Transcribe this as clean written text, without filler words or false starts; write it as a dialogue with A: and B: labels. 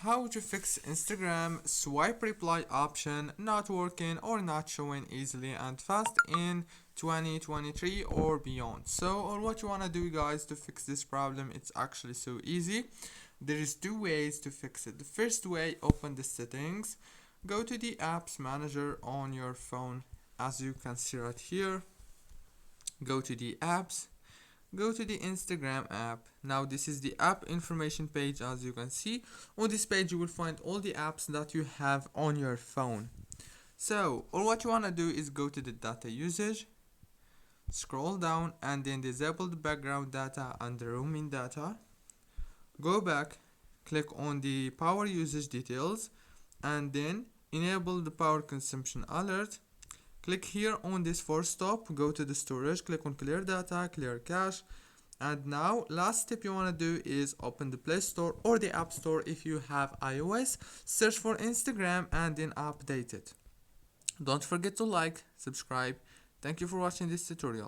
A: how to fix Instagram swipe reply option not working or not showing easily and fast in 2023 or beyond. So what you want to do, guys, to fix this problem, it's actually so easy. There is two ways to fix it. The first way, open the settings, go to the apps manager on your phone, as you can see right here. Go to the apps, go to the Instagram app. Now this is the app information page. As you can see on this page, you will find all the apps that you have on your phone. So all what you want to do is go to the data usage, scroll down, and then disable the background data and the roaming data. Go back, click on the power usage details, and then enable the power consumption alert. Click here on this force stop, go to the storage, click on clear data, clear cache. And now last step you want to do is open the Play Store or the App Store if you have iOS, search for Instagram and then update it. Don't forget to like, subscribe. Thank you for watching this tutorial.